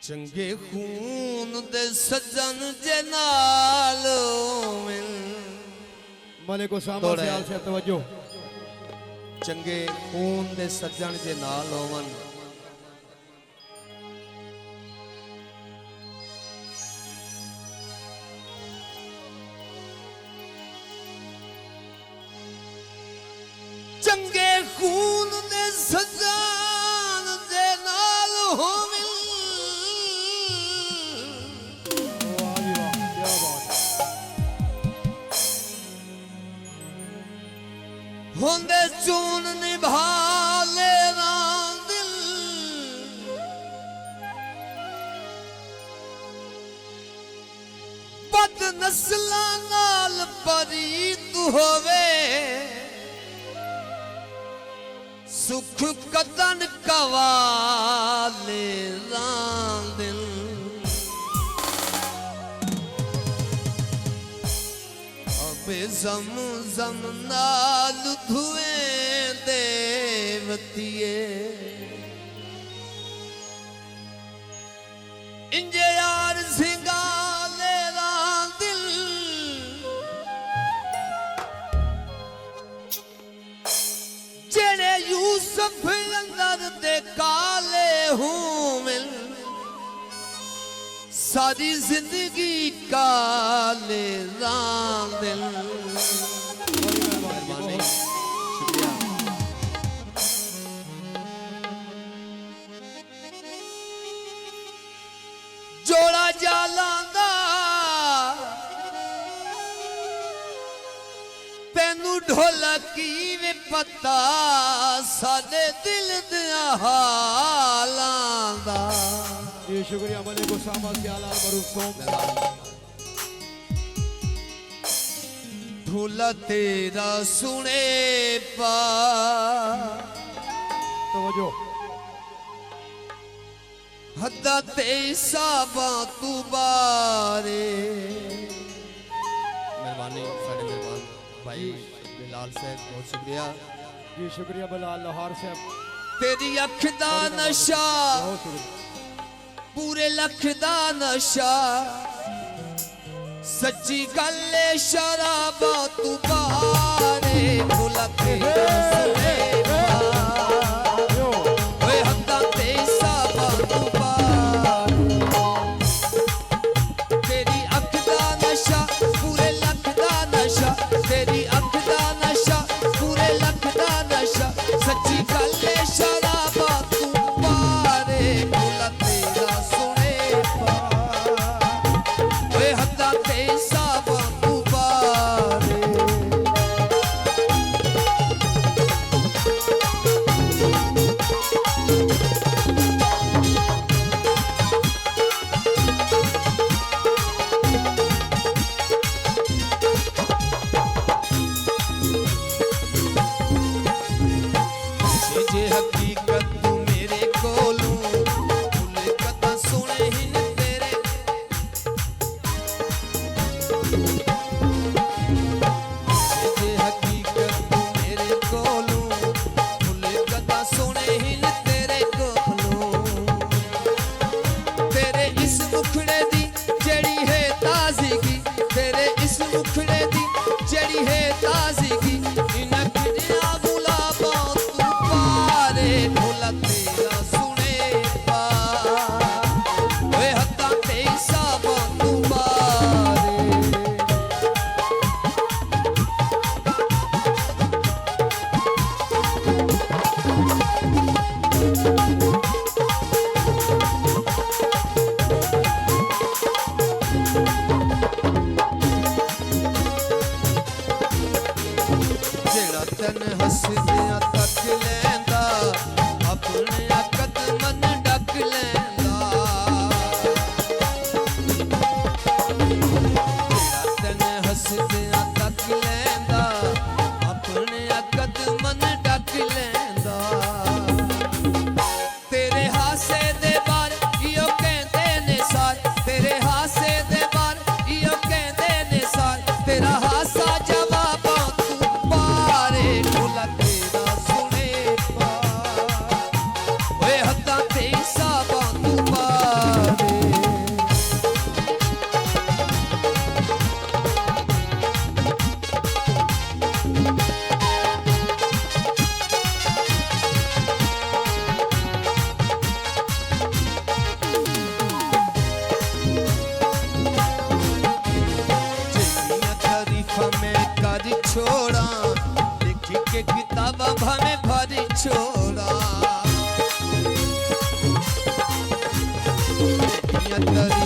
चंगे खून दे सज्जन जे नाल मिल मलिक उसामा सियाल से तवज्जो। चंगे खून दे सज्जन जे नाल होवन चंगे खून दे सज्जन जे नाल होवन वाह जी वाह, क्या बात होंदे चून निभा लेना दिल बद नस्लां नाल परीत होवे सुख कदन कवाले दिल अबे जम नाल धुए देवतिए इंजे यार सिंगाले दिल जेड़े यूसुफ अंदर दे काले हूं मिल सारी जिंदगी काले दिल। मेहरबानी, शुक्रिया। जोड़ा जालांदा तेनू ढोलकी वे पता साडे दिल दिया हालां दा। जी शुक्रिया मलिक उसामा सियाल मरूफ सोम। ढोला तेरा सुने पा तवज्जो। हद्दा ते साबा तू बारे मेहरबानी साढ़े मेहमान भाई बिलाल साहब बहुत शुक्रिया। जी शुक्रिया बिलाल लाहौर साहब। तेरी अख दा नशा बहुत शुक्रिया। पूरे लख दा नशा सच्ची गल शराबा तू बारे भुला तेरा सुने पा ओए हद्दा ते साबा तू बारे तेरी अख दा नशा पूरे लख दा नशा तेरी अख दा नशा पूरे लख दा नशा सच्ची गल शराबा तू बारे भुला तेरा सुने पा ओए हद्दा ते साबा तू बारे जे हकीकत तू मेरे कोलू भुल कदा सुने ही न तेरे जे हकीकत तू मेरे कोलू भुल कदा सुने ही न तेरे कोलू तेरे इस मुखड़े दी जड़ी है ताज़गी तेरे इस मुखड़े दी जड़ी है ताज़गी इन खिड़िया गुलाबा तू पारे भोला तेरा सुने पा ओए हत्ता ते साबा तू बारे जेड़ा तन हसदियां तक लैंदा अपने अकद मन डक लैंदा जेड़ा तन हसदियां तक लैंदा अपने अकद मन डक लैंदा तेरे तरी